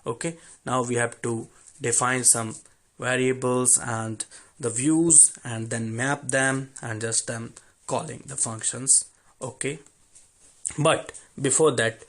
Okay, now we have to define some variables and the views and then map them and just calling the functions. Okay, but before that,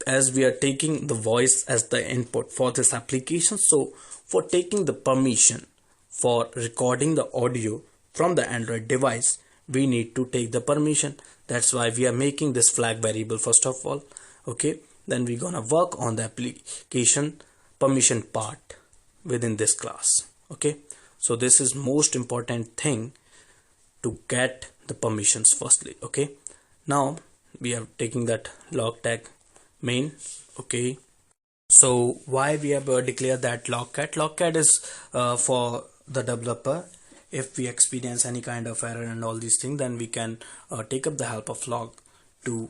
as we are taking the voice as the input for this application, so for taking the permission for recording the audio from the Android device, we need to take the permission. That's why we are making this flag variable first of all. Okay, then we're gonna work on the application permission part within this class. Okay, so this is most important thing to get the permissions firstly. Okay, now we are taking that log tag main. Okay, so why we have declared that logcat is for the developer. If we experience any kind of error and all these things, then we can take up the help of log to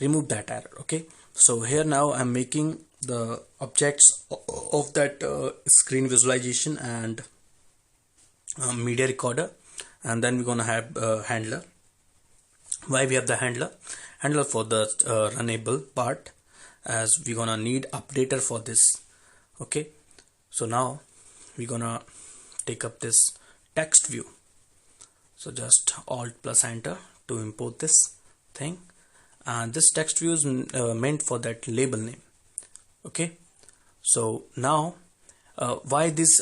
remove that error. Okay, so here now I'm making the objects of that screen visualization and media recorder, and then we're gonna have handler. Why we have the handler for the runnable part, as we're gonna need updater for this. Okay, so now we're gonna take up this text view. So just alt plus enter to import this thing, and this text view is meant for that label name. Okay, so now why this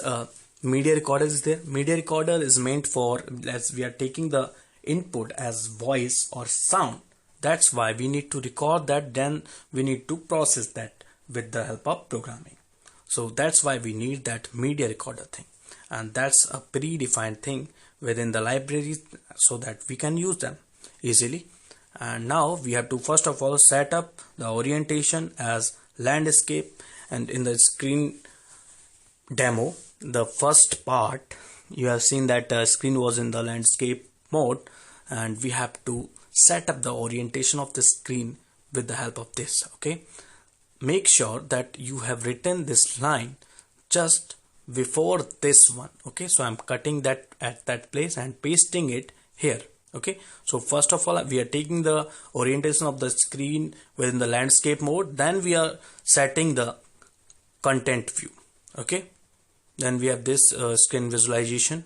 media recorder is there? Media recorder is meant for, as we are taking the input as voice or sound, that's why we need to record that, then we need to process that with the help of programming. So that's why we need that media recorder thing, and that's a predefined thing within the library so that we can use them easily. And now we have to first of all set up the orientation as landscape, and in the screen demo, the first part you have seen that screen was in the landscape mode, and we have to set up the orientation of the screen with the help of this. Okay, make sure that you have written this line just before this one. Okay, so I'm cutting that at that place and pasting it here. Okay, so first of all we are taking the orientation of the screen within the landscape mode, then we are setting the content view. Okay, then we have this screen visualization.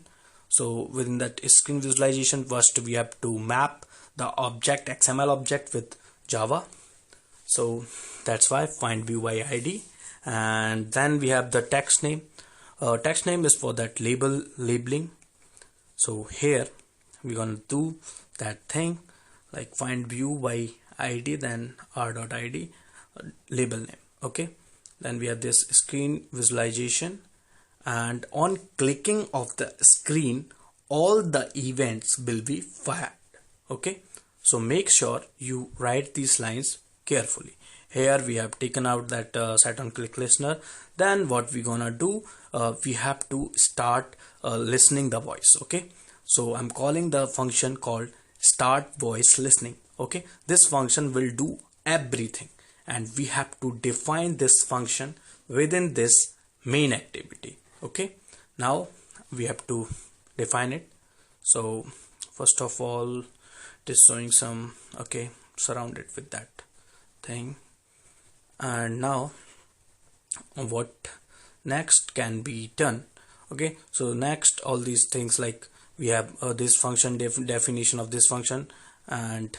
So within that screen visualization, first we have to map the object, XML object, with Java. So that's why find view by ID, and then we have the text name. Text name is for that labeling. So here we're gonna do that thing like find view by ID, then r.id label name. Okay, then we have this screen visualization, and on clicking of the screen all the events will be fired. Okay, so make sure you write these lines carefully. Here we have taken out that set on click listener. Then what we gonna do, we have to start listening the voice. Okay, so I'm calling the function called start voice listening. Okay, this function will do everything, and we have to define this function within this main activity. Okay, now we have to define it. So first of all, it is showing some, okay, surround it with that thing. And now what next can be done? Okay, so next all these things, like we have this function definition of this function, and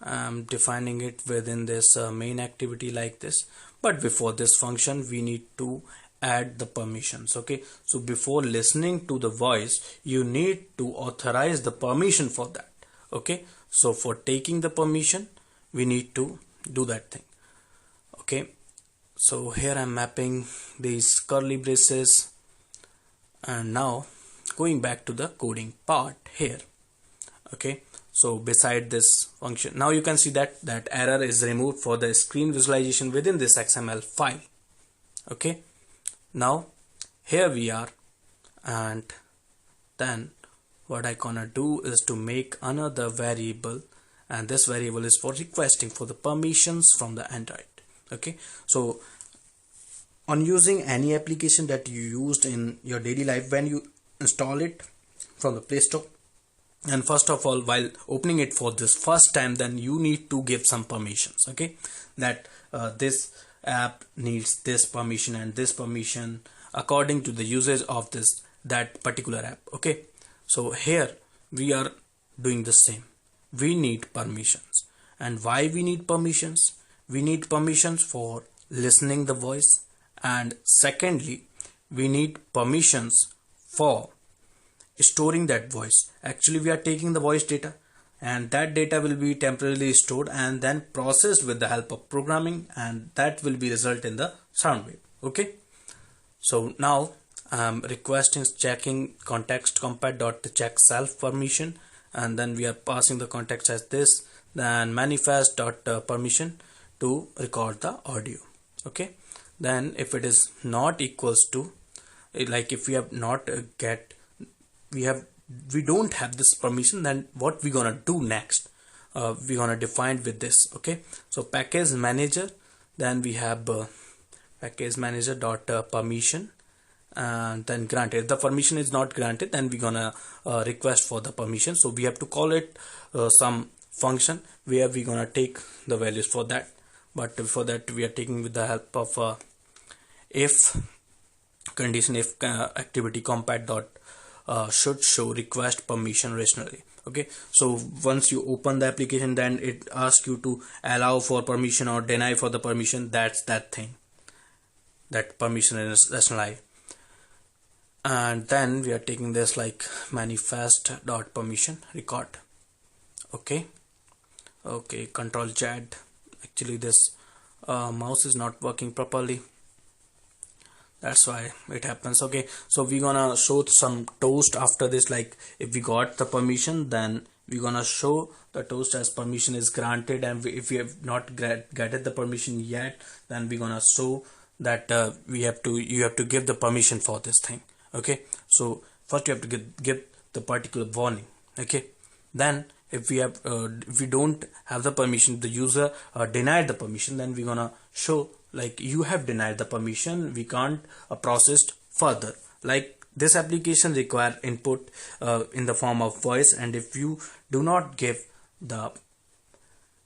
I'm defining it within this main activity like this. But before this function we need to add the permissions. Okay, so before listening to the voice you need to authorize the permission for that. Okay, so for taking the permission we need to do that thing. Okay, so here I'm mapping these curly braces, and now going back to the coding part here. Okay, so beside this function, now you can see that error is removed for the screen visualization within this XML file. Okay, now here we are, and then what I gonna do is to make another variable, and this variable is for requesting for the permissions from the Android. Okay, so on using any application that you used in your daily life, when you install it from the Play Store, and first of all while opening it for this first time, then you need to give some permissions. Okay, that this app needs this permission and this permission according to the usage of that particular app. Okay, so here we are doing the same. We need permissions. And why we need permissions? We need permissions for listening the voice, and secondly we need permissions for storing that voice. Actually we are taking the voice data, and that data will be temporarily stored and then processed with the help of programming, and that will be result in the sound wave. Okay, so now request is checking context compat dot check self permission, and then we are passing the context as this, then manifest dot permission to record the audio. Okay, then if it is not equals to, like if we have not we don't have this permission, then what we gonna do next? We gonna define with this. Okay, so package manager, then we have package manager dot permission, and then granted. If the permission is not granted, then we gonna request for the permission. So we have to call it some function where we gonna take the values for that. But for that we are taking with the help of if condition, if activity compat dot should show request permission rationally. Okay, so once you open the application, then it asks you to allow for permission or deny for the permission. That's that thing, that permission is rationalized. And then we are taking this like manifest dot permission record. Okay, control Z. Actually this mouse is not working properly, that's why it happens. Okay, so we're gonna show some toast after this. Like if we got the permission, then we're gonna show the toast as permission is granted, and if we have not getted the permission yet, then we're gonna show that you have to give the permission for this thing. Okay, so first you have to give the particular warning. Okay, then if we don't have the permission, the user denied the permission, then we're gonna show like you have denied the permission, we can't process further. Like this application require input in the form of voice, and if you do not give the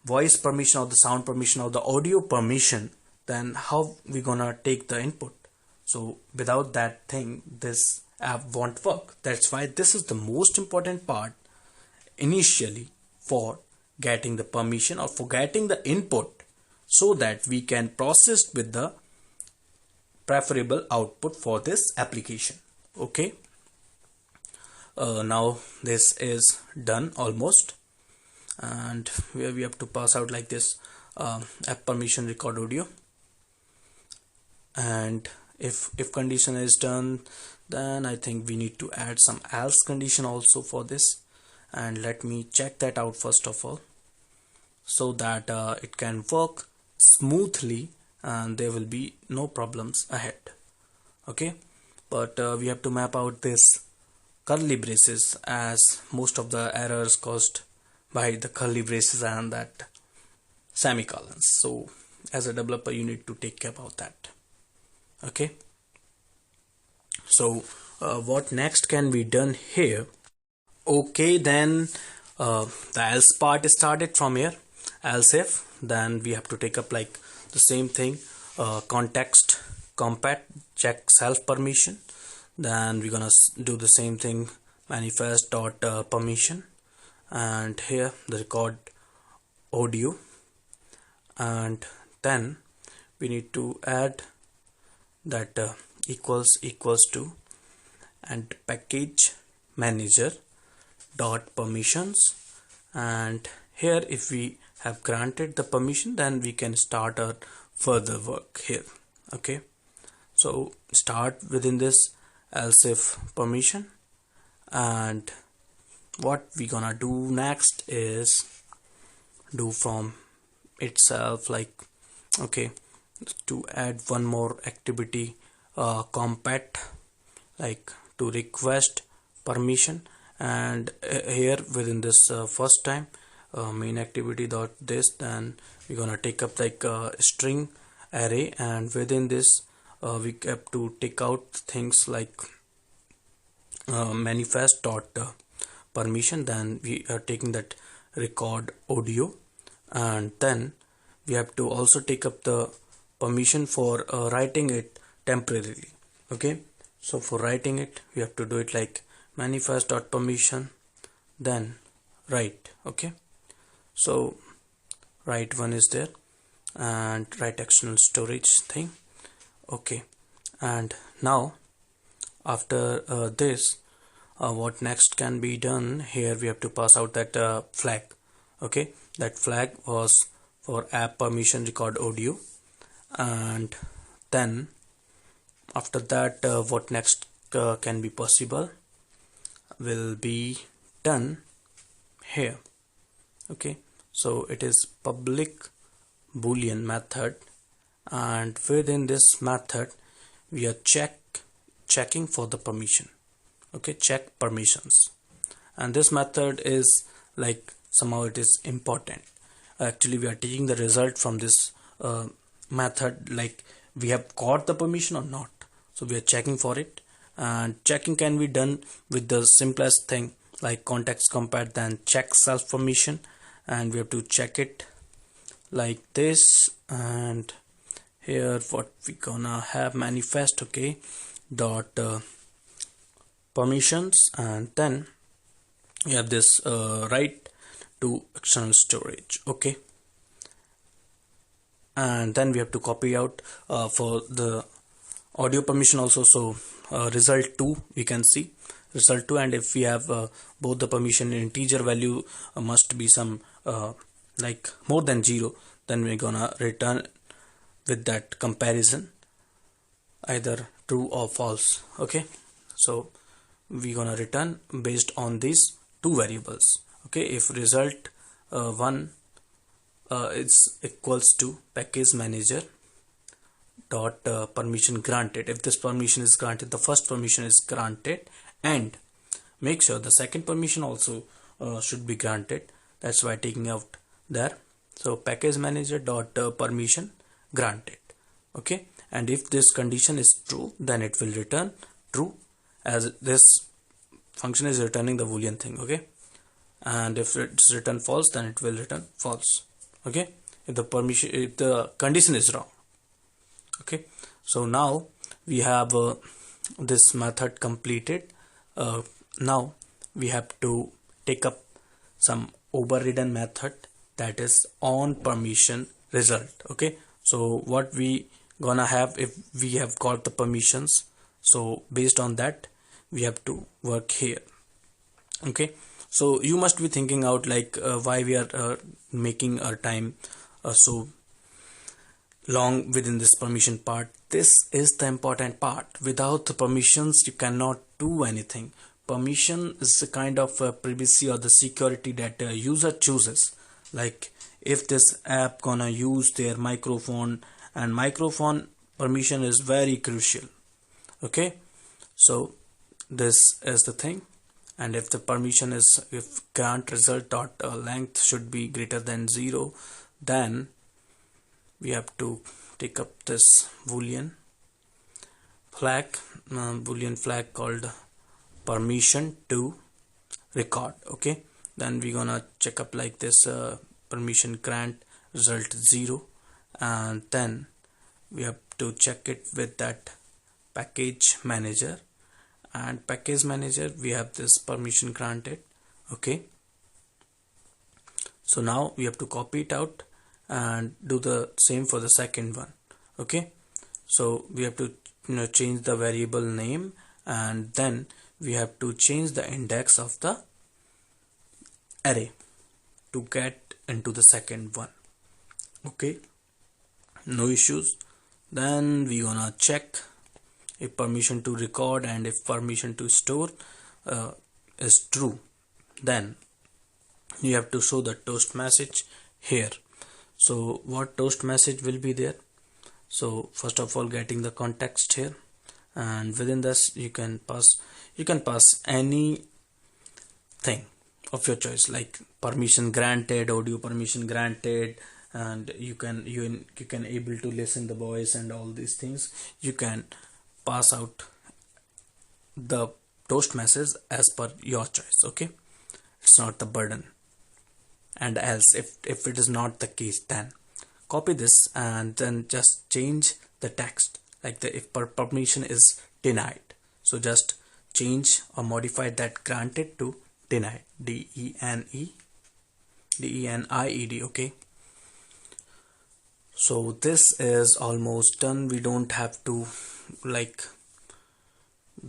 voice permission or the sound permission or the audio permission, then how we gonna take the input? So without that thing, this app won't work. That's why this is the most important part initially for getting the permission or for getting the input, so that we can process with the preferable output for this application. Okay, now this is done almost, and where we have to pass out like this app permission record audio, and if condition is done, then I think we need to add some else condition also for this, and let me check that out first of all, so that it can work smoothly and there will be no problems ahead. Okay, but we have to map out this curly braces, as most of the errors caused by the curly braces and that semicolons. So as a developer you need to take care about that. Okay, so what next can be done here? Okay, then the else part started from here, else if, then we have to take up like the same thing, context compat check self permission, then we're gonna do the same thing, manifest dot permission, and here the record audio, and then we need to add that equals to and package manager dot permissions, and here if we have granted the permission, then we can start our further work here. Okay, so start within this else if permission, and what we gonna do next is do from itself, like okay, to add one more activity compat, like to request permission, and here within this first time main activity dot this, then we're gonna take up like a string array, and within this we have to take out things like manifest dot permission, then we are taking that record audio, and then we have to also take up the permission for writing it temporarily. Okay, so for writing it we have to do it like manifest.permission, then write. Okay, so write one is there, and write external storage thing. Okay, and now after this, what next can be done here, we have to pass out that flag. Okay, that flag was for app permission record audio, and then after that what next can be possible will be done here. Okay, so it is public boolean method, and within this method we are checking for the permission. Okay, check permissions, and this method is like somehow it is important. Actually we are taking the result from this method, like we have got the permission or not, so we are checking for it. And checking can be done with the simplest thing like context compare, then check self permission, and we have to check it like this. And here what we gonna have, manifest, okay, dot permissions, and then we have this write to external storage. Okay, and then we have to copy out for the audio permission also. So result 2 we can see result 2, and if we have both the permission in integer value must be some like more than 0, then we're gonna return with that comparison either true or false. Okay, so we're gonna return based on these two variables. Okay, if result 1 is equals to package manager dot permission granted, if this permission is granted, the first permission is granted, and make sure the second permission also should be granted, that's why taking out there. So package manager dot permission granted. Okay, and if this condition is true, then it will return true, as this function is returning the boolean thing. Okay, and if it's return false, then it will return false. Okay, if the condition is wrong. Okay, so now we have this method completed. Now we have to take up some overridden method, that is on permission result. Okay, so what we gonna have, if we have got the permissions, so based on that we have to work here. Okay, so you must be thinking out like why we are making our time so long within this permission part. This is the important part. Without the permissions you cannot do anything. Permission is a kind of privacy or the security that user chooses. Like if this app gonna use their microphone, and microphone permission is very crucial. Okay, so this is the thing. And if the permission is, if grant result dot length should be greater than 0, then we have to take up this boolean flag called permission to record. Okay, then we're gonna check up like this permission grant result 0, and then we have to check it with that package manager, and package manager we have this permission granted. Okay, so now we have to copy it out and do the same for the second one. Okay, so we have to change the variable name, and then we have to change the index of the array to get into the second one. Okay, no issues. Then we gonna check if permission to record and if permission to store is true, then you have to show the toast message here. So what toast message will be there? So first of all, getting the context here, and within this you can pass any thing of your choice, like permission granted, audio permission granted, and you can able to listen the voice and all these things. You can pass out the toast message as per your choice. Okay, it's not the burden. And else if it is not the case, then copy this and then just change the text, like the if permission is denied. So just change or modify that granted to denied, DENIED. Okay, so this is almost done. We don't have to like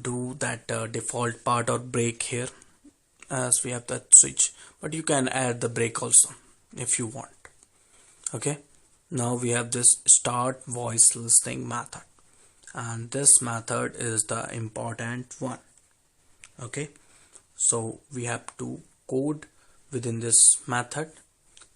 do that default part or break here, as we have that switch, but you can add the break also if you want. Okay, now we have this start voice listening method, and this method is the important one. Okay, so we have to code within this method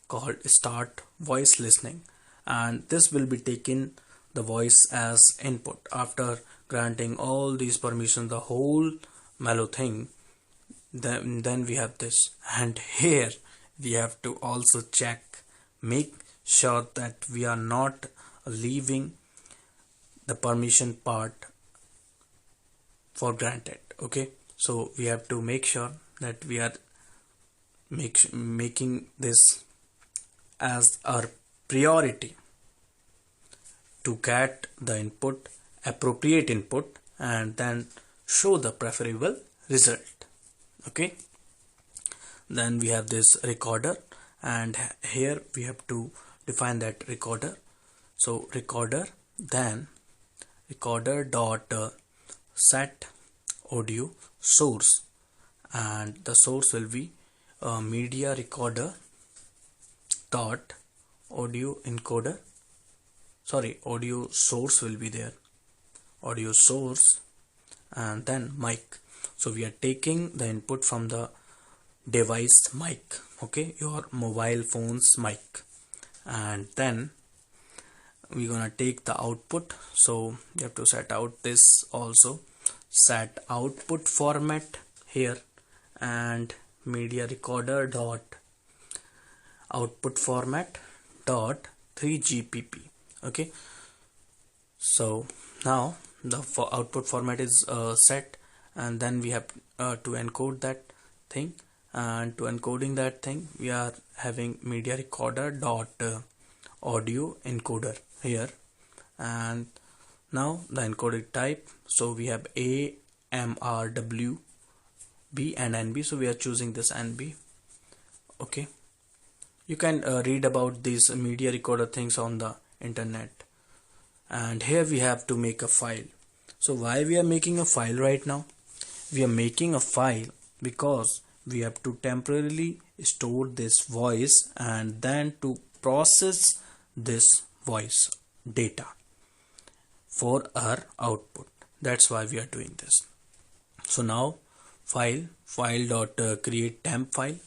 called start voice listening, and this will be taking the voice as input after granting all these permissions, the whole mellow thing. Then we have this, and here we have to also check, make sure that we are not leaving the permission part for granted. Okay, so we have to make sure that we are making this as our priority to get the input, appropriate input, and then show the preferable result. Okay, then we have this recorder, and here we have to define that recorder. So recorder, then recorder dot set audio source, and the source will be media recorder dot audio encoder, sorry, audio source will be there, audio source, and then mic. So we are taking the input from the device mic, okay, your mobile phone's mic, and then we're gonna take the output. So you have to set out this also, set output format here, and media recorder dot output format dot 3GPP. Okay, so now the output format is set, and then we have to encode that thing, and to encoding that thing we are having media recorder dot audio encoder here, and now the encoded type. So we have A, M, R, W, B and NB, so we are choosing this NB. Okay, you can read about these media recorder things on the internet. And here we have to make a file. So why we are making a file right now? We are making a file because we have to temporarily store this voice and then to process this voice data for our output. That's why we are doing this. So now file dot create temp file,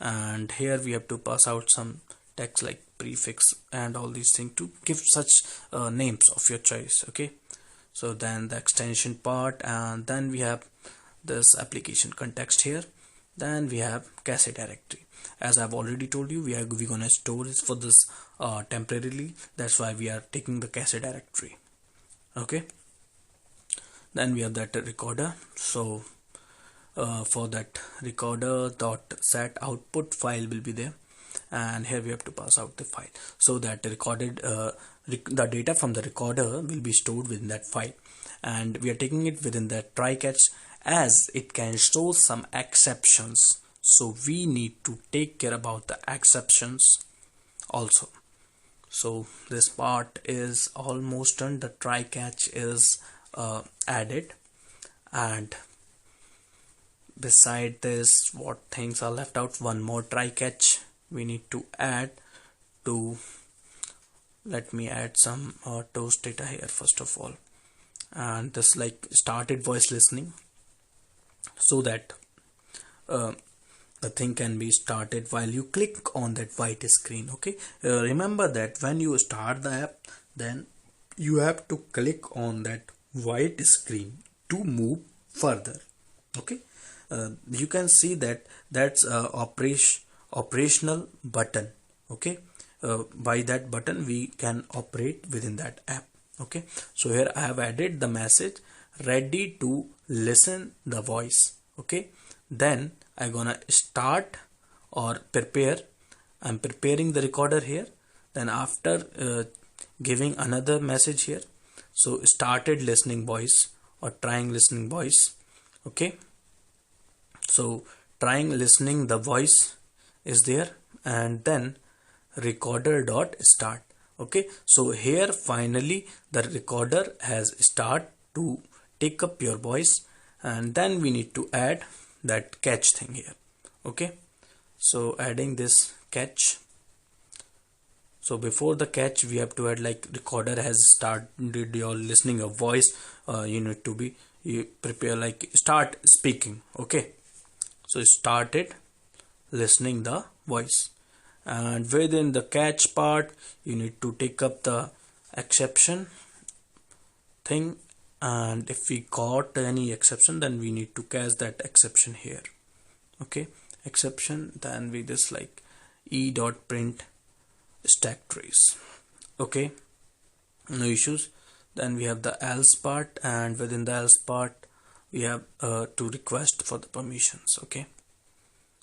and here we have to pass out some text like prefix and all these things to give such names of your choice. Okay, so then the extension part, and then we have this application context here, then we have cache directory. As I've already told you, we're gonna store this for this temporarily, that's why we are taking the cache directory. Okay, then we have that recorder. So for that recorder dot set output file will be there, and here we have to pass out the file, so that recorded the data from the recorder will be stored within that file, and we are taking it within that try catch as it can show some exceptions, so we need to take care about the exceptions also. So this part is almost done. The try catch is added, and beside this, what things are left out? One more try catch we need to add to. Let me add some toast data here first of all, and this like started voice listening, so that the thing can be started while you click on that white screen. Okay, remember that when you start the app, then you have to click on that white screen to move further. Okay, you can see that that's operational button. Okay, by that button we can operate within that app. Okay, so here I have added the message ready to listen the voice. Okay, then I'm gonna start or prepare. I'm preparing the recorder here, then after giving another message here, so started listening voice or trying listening voice. Okay, so trying listening the voice is there, and then recorder dot start. Okay, so here finally the recorder has start to take up your voice, and then we need to add that catch thing here. Okay, so adding this catch. So before the catch we have to add like recorder has started your listening a voice. You need to be, you prepare like start speaking. Okay, so started listening the voice, and within the catch part you need to take up the exception thing, and if we got any exception then we need to catch that exception here. Okay, exception, then we just like e dot print stack trace. Okay, no issues. Then we have the else part, and within the else part we have to request for the permissions. Okay,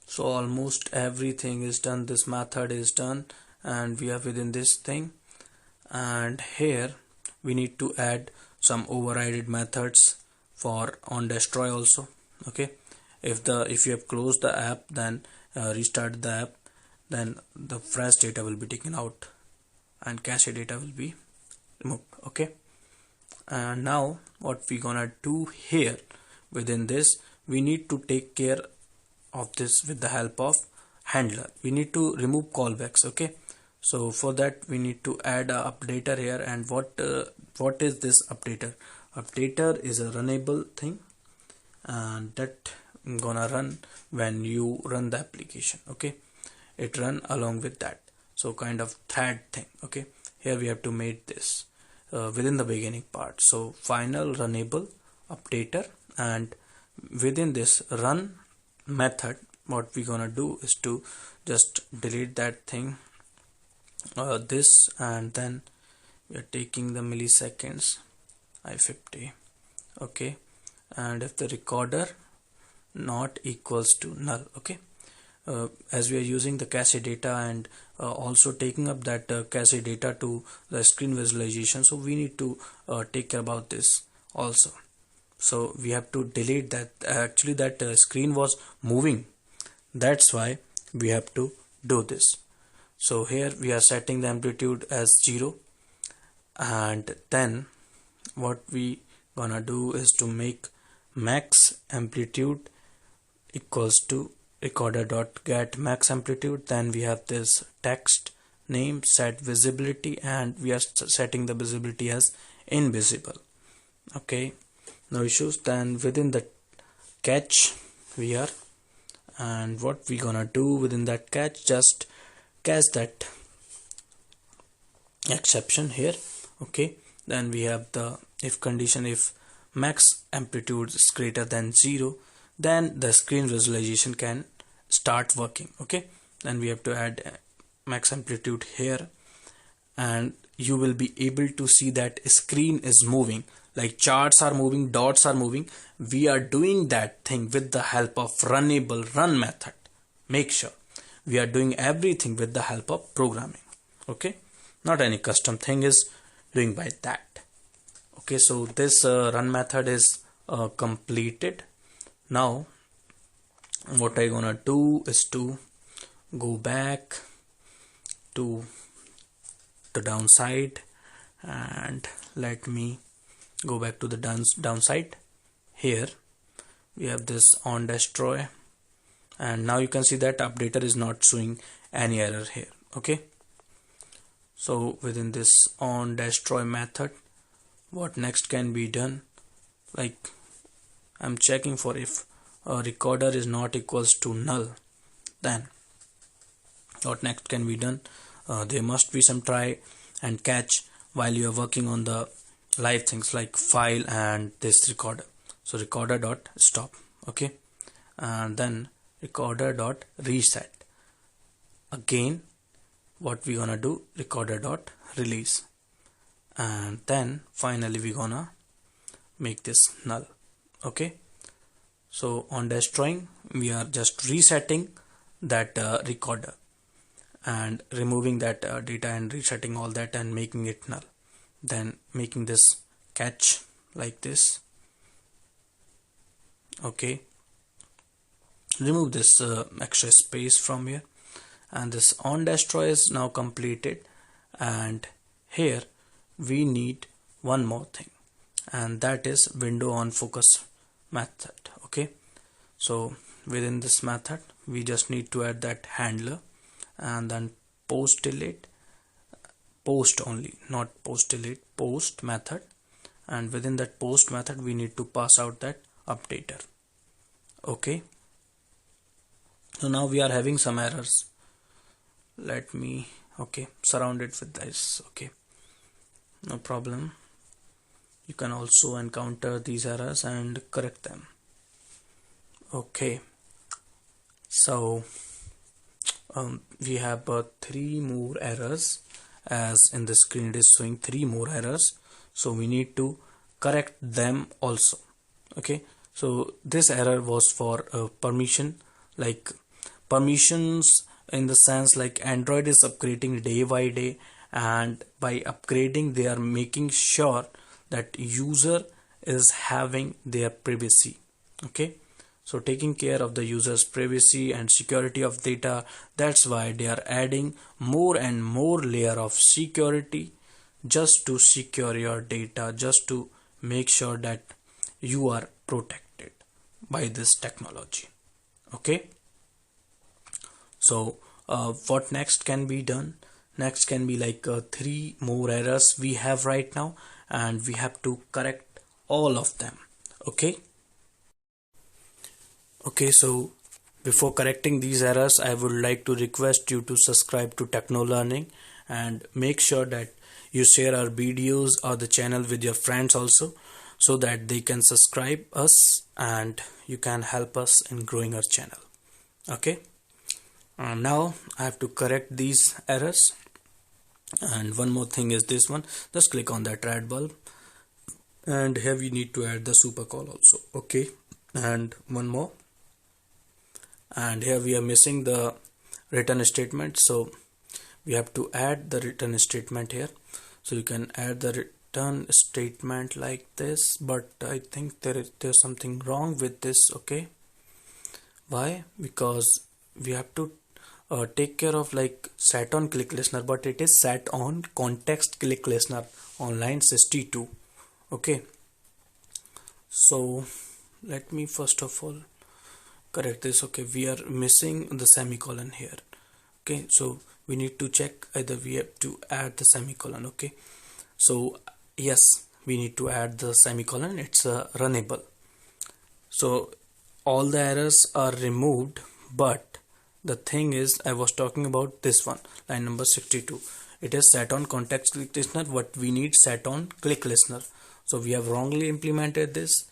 so almost everything is done, this method is done, and we are within this thing, and here we need to add some overrided methods for on destroy also. Okay, if you have closed the app, then restart the app, then the fresh data will be taken out and cache data will be removed. Okay, and now what we gonna do here, within this we need to take care of this with the help of handler. We need to remove callbacks. Okay, so for that we need to add a updater here. And what is this updater? Updater is a runnable thing, and that gonna run when you run the application. Okay, it run along with that, so kind of thread thing. Okay, here we have to make this within the beginning part. So final runnable updater, and within this run method what we gonna do is to just delete that thing, this, and then we are taking the milliseconds I50. Okay, and if the recorder not equals to null. Okay, as we are using the cache data and also taking up that cache data to the screen visualization, so we need to take care about this also. So we have to delete that. Actually that screen was moving, that's why we have to do this. So here we are setting the amplitude as 0, and then what we gonna do is to make max amplitude equals to recorder dot get max amplitude. Then we have this text name set visibility, and we are setting the visibility as invisible. Okay, no issues. Then within the catch we are, and what we gonna do within that catch, just catch that exception here. Okay, then we have the if condition, if max amplitude is greater than 0, then the screen visualization can start working. Okay, then we have to add max amplitude here, and you will be able to see that screen is moving, like charts are moving, dots are moving. We are doing that thing with the help of runnable run method. Make sure we are doing everything with the help of programming. Okay, not any custom thing is doing by that. Okay, so this run method is completed. Now what I gonna do is to go back to the downside, and let me go back to the downside. Here we have this on destroy, and now you can see that updater is not showing any error here. Okay, so within this on destroy method, what next can be done, like I'm checking for if a recorder is not equals to null, then what next can be done. There must be some try and catch while you are working on the live things like file and this recorder. So recorder dot stop. Okay, and then recorder dot reset. Again what we gonna do, recorder dot release, and then finally we gonna make this null. Okay, so on destroying we are just resetting that recorder, and removing that data and resetting all that and making it null, then making this catch like this. Okay, remove this extra space from here, and this on destroy is now completed. And here we need one more thing, and that is window on focus method. Okay, so within this method we just need to add that handler, and then post delete, post only, not post delete, post method, and within that post method we need to pass out that updater. Okay, so now we are having some errors. Let me surround it with this. Okay, no problem, you can also encounter these errors and correct them. Okay, so we have 3 more errors, as in the screen it is showing 3 more errors, so we need to correct them also. Okay, so this error was for permission, like permissions in the sense like Android is upgrading day by day, and by upgrading they are making sure that user is having their privacy. Okay, so taking care of the user's privacy and security of data, that's why they are adding more and more layer of security just to secure your data, just to make sure that you are protected by this technology. Okay, so what next can be done? Next can be like 3 more errors we have right now, and we have to correct all of them. Okay, so before correcting these errors, I would like to request you to subscribe to Techno Learning, and make sure that you share our videos or the channel with your friends also, so that they can subscribe us and you can help us in growing our channel. Okay, now I have to correct these errors. And one more thing is this one, just click on that red bulb, and here we need to add the super call also. Okay, and one more, and here we are missing the return statement, so we have to add the return statement here. So you can add the return statement like this, but I think there's something wrong with this. Okay, why? Because we have to take care of like set on click listener, but it is set on context click listener on line 62. Okay, so let me first of all correct this. Okay, we are missing the semicolon here. Okay, so we need to check either we have to add the semicolon. Okay, so yes, we need to add the semicolon, it's runnable. So all the errors are removed, but the thing is, I was talking about this one, line number 62. It is set on context click listener, but we need set on click listener. So we have wrongly implemented this.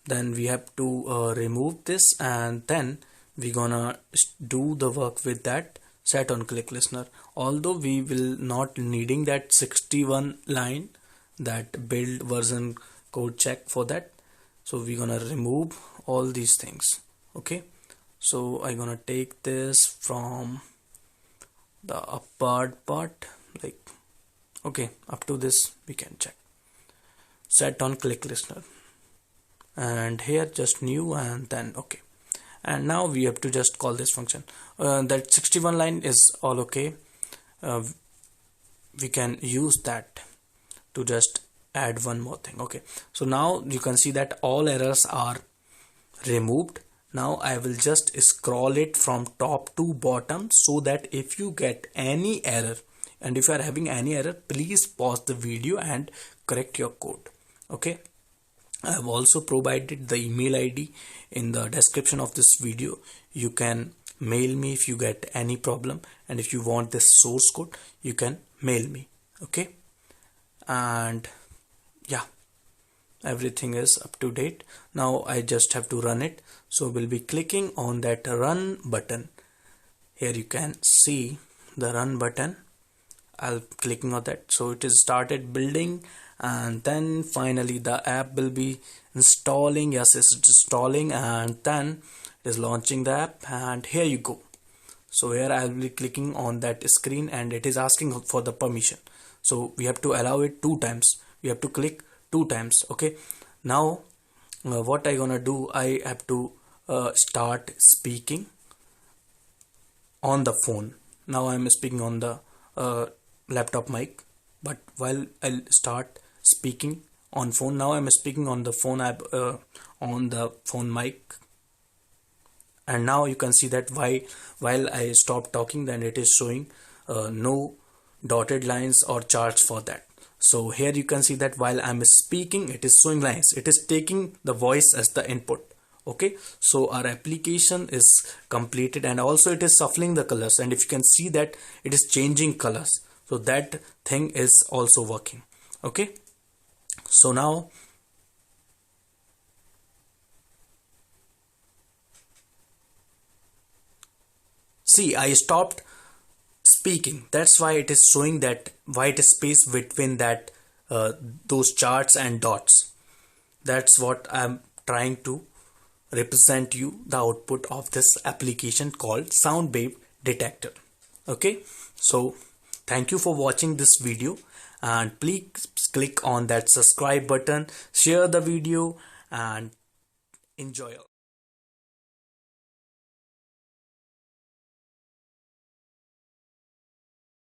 Then we have to remove this, and then we're gonna do the work with that set on click listener. Although we will not needing that 61 line, that build version code check for that. So we're gonna remove all these things. Okay, so I'm gonna take this from the upper part, like, okay, up to this we can check set on click listener, and here just new, and then okay, and now we have to just call this function. That 61 line is all okay. We can use that to just add one more thing. Okay, so now you can see that all errors are removed. Now I will just scroll it from top to bottom, so that if you get any error, and if you are having any error, please pause the video and correct your code. Okay, I have also provided the email ID in the description of this video. You can mail me if you get any problem, and if you want this source code, you can mail me. Okay, and yeah, everything is up to date. Now I just have to run it, so we'll be clicking on that run button. Here you can see the run button. I'll clicking on that, so it is started building, and then finally the app will be installing. Yes, it's installing, and then it is launching the app, and here you go. So here I will be clicking on that screen and it is asking for the permission. So we have to allow it 2 times. We have to click 2 times. Okay. Now what I gonna do, I have to start speaking on the phone. Now I'm speaking on the laptop mic, but while I'll start speaking on phone, now I'm speaking on the phone app, on the phone mic. And now you can see that while I stop talking, then it is showing no dotted lines or charts for that. So here you can see that while I'm speaking, it is showing lines. It is taking the voice as the input. Okay, so our application is completed, and also it is shuffling the colors, and if you can see that it is changing colors, so that thing is also working. Okay, so now see, I stopped speaking. That's why it is showing that white space between that those charts and dots. That's what I'm trying to represent you, the output of this application called sound wave detector. Okay, so thank you for watching this video, and please click on that subscribe button, share the video, and enjoy.